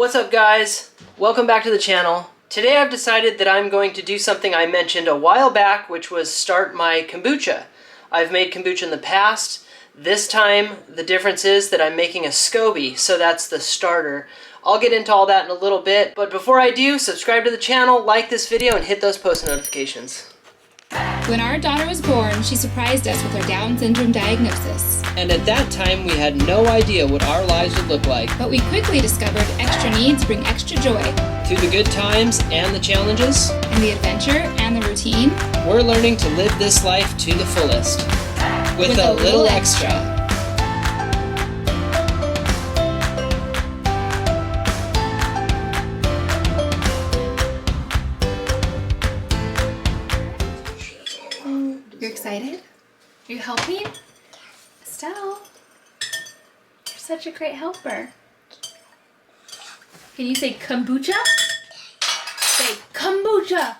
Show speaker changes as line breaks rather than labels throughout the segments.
What's up, guys? Welcome back to the channel. Today I've decided that I'm going to do something I mentioned a while back, which was start my kombucha. I've made kombucha in the past. This time the difference is that I'm making a SCOBY, so that's the starter. I'll get into all that in a little bit, but before I do, subscribe to the channel, like this video, and hit those post notifications.
When our daughter was born, she surprised us with her Down syndrome diagnosis.
And at that time, we had no idea what our lives would look like.
But we quickly discovered extra needs bring extra joy.
Through the good times and the challenges,
And the adventure and the routine,
we're learning to live this life to the fullest. With a little extra.
You're excited? Are you helping? Estelle, you're such a great helper. Can you say kombucha? Say kombucha!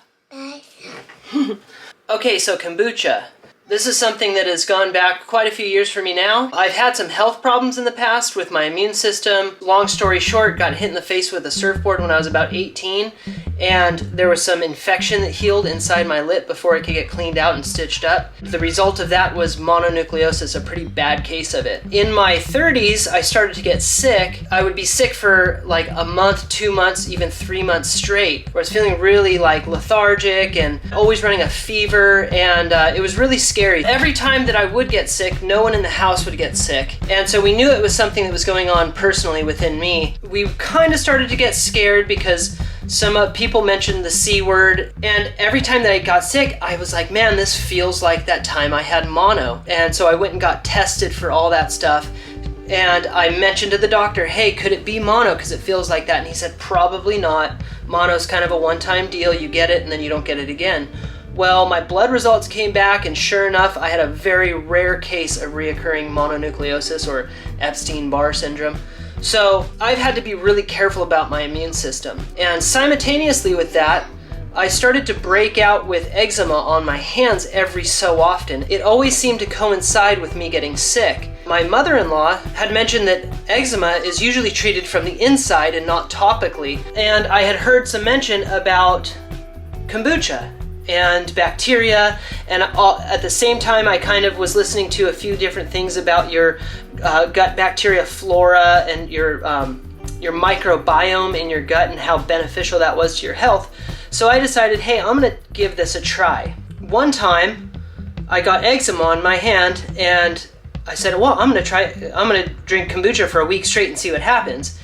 Okay, so kombucha. This is something that has gone back quite a few years for me now. I've had some health problems in the past with my immune system. Long story short, got hit in the face with a surfboard when I was about 18, and there was some infection that healed inside my lip before it could get cleaned out and stitched up. The result of that was mononucleosis, a pretty bad case of it. In my 30s, I started to get sick. I would be sick for like a month, 2 months, even 3 months straight, where I was feeling really like lethargic and always running a fever, and it was really scary. Every time that I would get sick, no one in the house would get sick. And so we knew it was something that was going on personally within me. We kind of started to get scared because some people mentioned the C word, and every time that I got sick, I was like, man, this feels like that time I had mono. And so I went and got tested for all that stuff. And I mentioned to the doctor, hey, could it be mono? Because it feels like that. And he said, probably not. Mono's kind of a one-time deal. You get it and then you don't get it again. Well, my blood results came back, and sure enough, I had a very rare case of reoccurring mononucleosis, or Epstein-Barr syndrome. So I've had to be really careful about my immune system. And simultaneously with that, I started to break out with eczema on my hands every so often. It always seemed to coincide with me getting sick. My mother-in-law had mentioned that eczema is usually treated from the inside and not topically. And I had heard some mention about kombucha and bacteria, and at the same time I kind of was listening to a few different things about your gut bacteria flora and your microbiome in your gut and how beneficial that was to your health. So I decided, hey, I'm gonna give this a try. One time I got eczema on my hand, and I said, well, I'm gonna drink kombucha for a week straight and see what happens.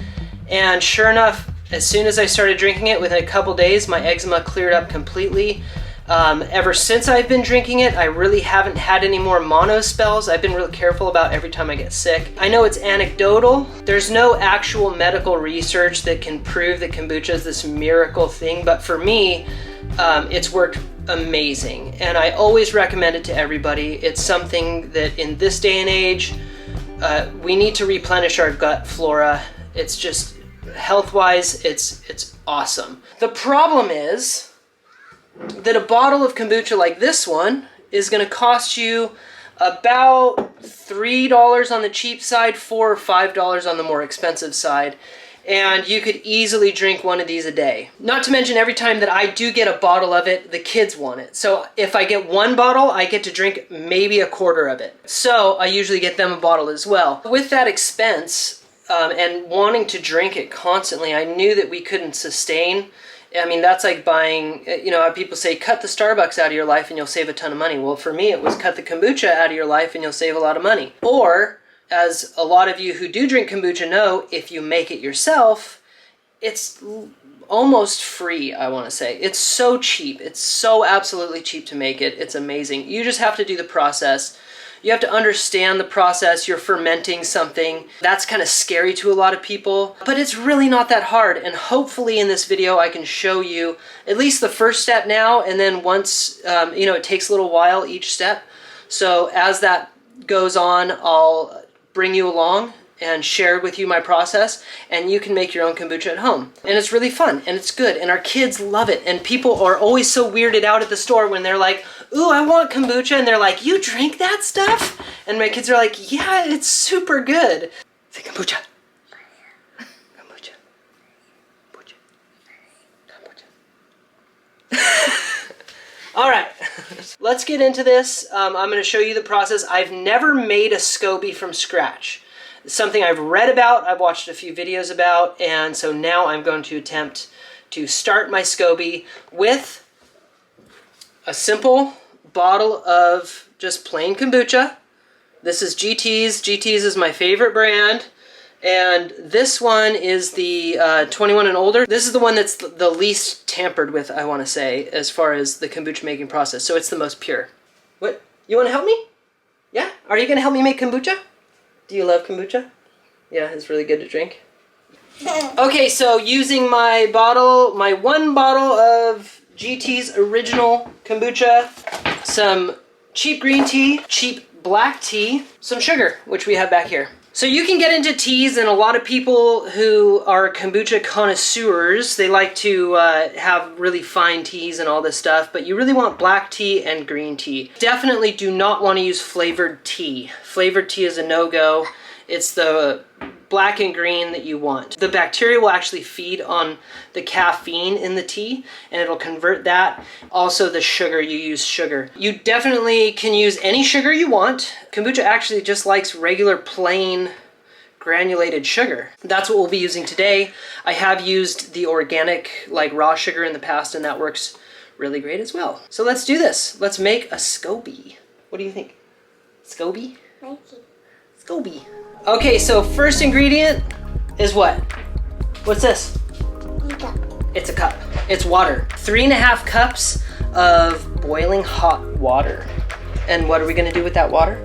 And sure enough, as soon as I started drinking it, within a couple days, my eczema cleared up completely. Ever since I've been drinking it, I really haven't had any more mono spells. I've been really careful about every time I get sick. I know it's anecdotal. There's no actual medical research that can prove that kombucha is this miracle thing, but for me, it's worked amazing. And I always recommend it to everybody. It's something that in this day and age, we need to replenish our gut flora. It's just, health-wise, it's awesome. The problem is that a bottle of kombucha like this one is going to cost you about $3 on the cheap side, $4 or $5 on the more expensive side, and you could easily drink one of these a day. Not to mention, every time that I do get a bottle of it, the kids want it. So if I get one bottle, I get to drink maybe a quarter of it. So I usually get them a bottle as well. With that expense and wanting to drink it constantly, I knew that we couldn't sustain. I mean, that's like buying, you know, people say cut the Starbucks out of your life and you'll save a ton of money. Well, for me, it was cut the kombucha out of your life and you'll save a lot of money. Or, as a lot of you who do drink kombucha know, if you make it yourself, it's almost free, I want to say. It's so cheap. It's so absolutely cheap to make it. It's amazing. You just have to do the process. You have to understand the process. You're fermenting something. That's kind of scary to a lot of people, but it's really not that hard. And hopefully in this video, I can show you at least the first step now. And then once, you know, it takes a little while each step. So as that goes on, I'll bring you along and share with you my process, and you can make your own kombucha at home. And it's really fun, and it's good, and our kids love it. And people are always so weirded out at the store when they're like, ooh, I want kombucha, and they're like, you drink that stuff? And my kids are like, yeah, it's super good. Say kombucha. Kombucha. Let's get into this. I'm going to show you the process. I've never made a SCOBY from scratch. It's something I've read about, I've watched a few videos about, and so now I'm going to attempt to start my SCOBY with a simple bottle of just plain kombucha. This is GT's. GT's is my favorite brand. And this one is the 21 and older. This is the one that's the least tampered with, I want to say, as far as the kombucha making process. So it's the most pure. What? You want to help me? Yeah? Are you going to help me make kombucha? Do you love kombucha? Yeah, it's really good to drink. Okay, so using my bottle, my one bottle of GT's original kombucha, some cheap green tea, cheap black tea, some sugar, which we have back here. So you can get into teas, and a lot of people who are kombucha connoisseurs, they like to have really fine teas and all this stuff, but you really want black tea and green tea. Definitely do not want to use flavored tea. Flavored tea is a no-go. It's the black and green that you want. The bacteria will actually feed on the caffeine in the tea, and it'll convert that. Also the sugar, you use sugar. You definitely can use any sugar you want. Kombucha actually just likes regular plain granulated sugar. That's what we'll be using today. I have used the organic, like raw sugar in the past, and that works really great as well. So let's do this. Let's make a SCOBY. What do you think? SCOBY? SCOBY. Okay, so first ingredient is what? What's this? It's a cup. It's water. 3.5 cups of boiling hot water. And what are we gonna do with that water?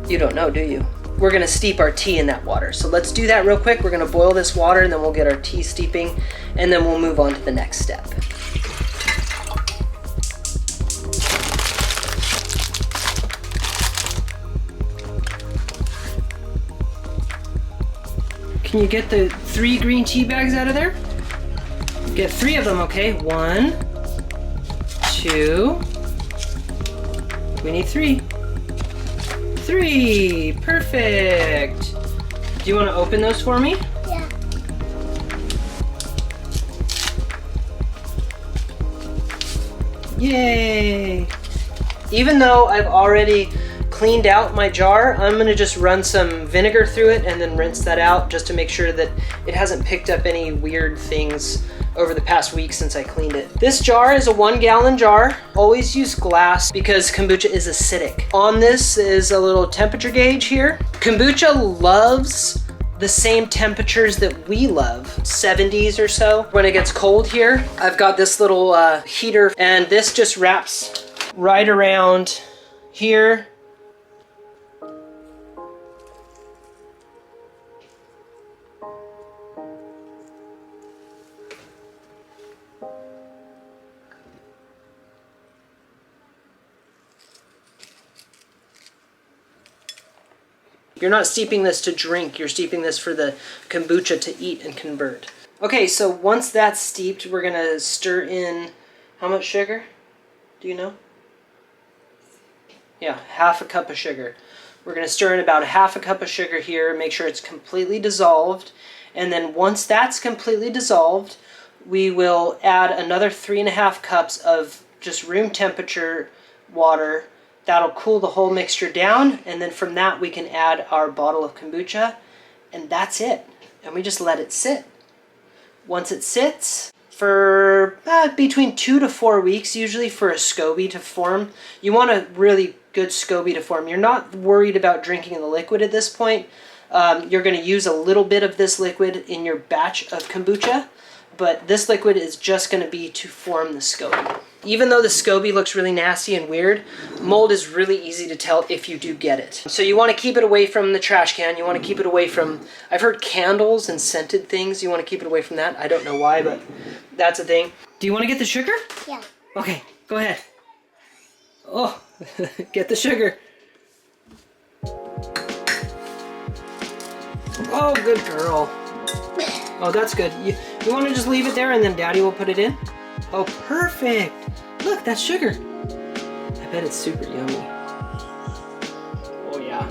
You don't know, do you? We're gonna steep our tea in that water. So let's do that real quick. We're gonna boil this water, and then we'll get our tea steeping, and then we'll move on to the next step. Can you get the 3 green tea bags out of there? Get 3 of them, okay? 1, 2, we need 3. 3, perfect. Do you want to open those for me?
Yeah.
Yay! Even though I've already cleaned out my jar, I'm going to just run some vinegar through it and then rinse that out just to make sure that it hasn't picked up any weird things over the past week since I cleaned it. This jar is a 1-gallon jar. Always use glass because kombucha is acidic. On this is a little temperature gauge here. Kombucha loves the same temperatures that we love, 70s or so. When it gets cold here, I've got this little heater, and this just wraps right around here. You're not steeping this to drink, you're steeping this for the kombucha to eat and convert. Okay, so once that's steeped, we're gonna stir in how much sugar? Do you know? Yeah, 1/2 cup of sugar. We're gonna stir in about 1/2 cup of sugar here, make sure it's completely dissolved. And then once that's completely dissolved, we will add another 3.5 cups of just room temperature water. That'll cool the whole mixture down, and then from that we can add our bottle of kombucha, and that's it. And we just let it sit. Once it sits for between 2 to 4 weeks, usually for a SCOBY to form. You want a really good SCOBY to form. You're not worried about drinking the liquid at this point. You're going to use a little bit of this liquid in your batch of kombucha, but this liquid is just going to be to form the SCOBY. Even though the SCOBY looks really nasty and weird, mold is really easy to tell if you do get it. So you want to keep it away from the trash can. You want to keep it away from, I've heard candles and scented things. You want to keep it away from that. I don't know why, but that's a thing. Do you want to get the sugar?
Yeah.
Okay, go ahead. Oh, get the sugar. Oh, good girl. Oh, that's good. You want to just leave it there and then Daddy will put it in? Oh, perfect. Look, that's sugar. I bet it's super yummy. Oh, yeah.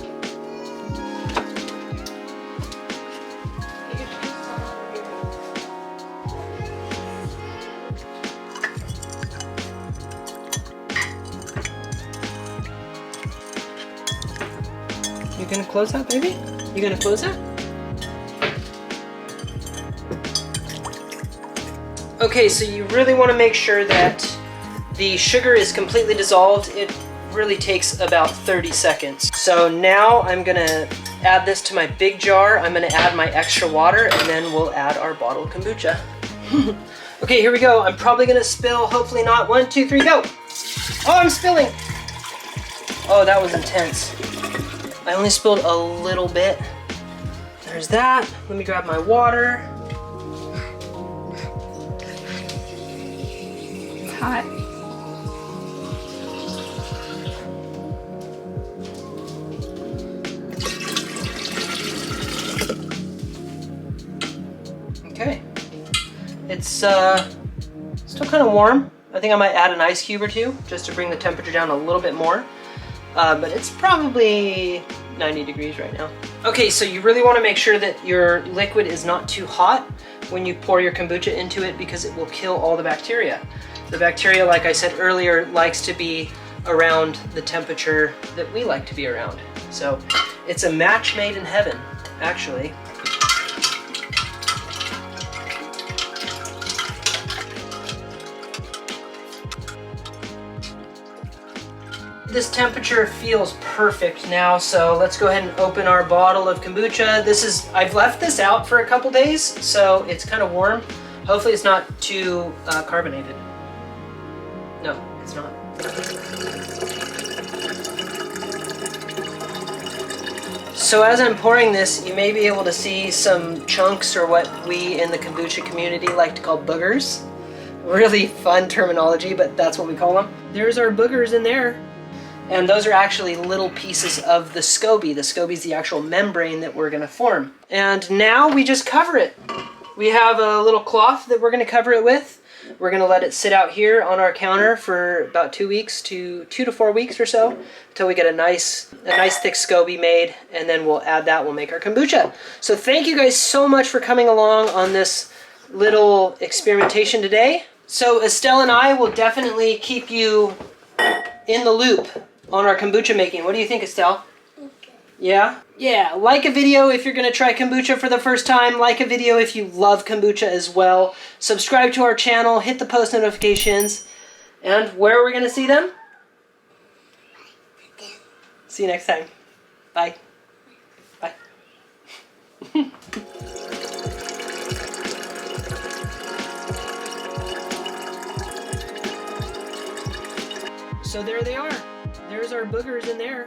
You gonna close that, baby? You gonna close that? Okay, so you really want to make sure that the sugar is completely dissolved. It really takes about 30 seconds. So now I'm gonna add this to my big jar. I'm gonna add my extra water, and then we'll add our bottle of kombucha. Okay, here we go. I'm probably gonna spill, hopefully not. 1, 2, 3, go! Oh, I'm spilling! Oh, that was intense. I only spilled a little bit. There's that. Let me grab my water.
It's hot.
Okay. It's still kind of warm. I think I might add an ice cube or two just to bring the temperature down a little bit more. But it's probably 90 degrees right now. Okay, so you really want to make sure that your liquid is not too hot when you pour your kombucha into it, because it will kill all the bacteria. The bacteria, like I said earlier, likes to be around the temperature that we like to be around. So it's a match made in heaven, actually. This temperature feels perfect now, so let's go ahead and open our bottle of kombucha. I've left this out for a couple days, so it's kind of warm. Hopefully it's not too carbonated. No, it's not. So as I'm pouring this, you may be able to see some chunks, or what we in the kombucha community like to call boogers. Really fun terminology, but that's what we call them. There's our boogers in there. And those are actually little pieces of the SCOBY. The SCOBY is the actual membrane that we're gonna form. And now we just cover it. We have a little cloth that we're gonna cover it with. We're gonna let it sit out here on our counter for about 2 weeks to 2 to 4 weeks or so, until we get a nice thick SCOBY made, and then we'll add that, we'll make our kombucha. So thank you guys so much for coming along on this little experimentation today. So Estelle and I will definitely keep you in the loop on our kombucha making. What do you think, Estelle?
Okay.
Yeah? Yeah, like a video if you're going to try kombucha for the first time. Like a video if you love kombucha as well. Subscribe to our channel, hit the post notifications. And where are we going to see them? See you next time. Bye. Bye. So there they are. There's our boogers in there.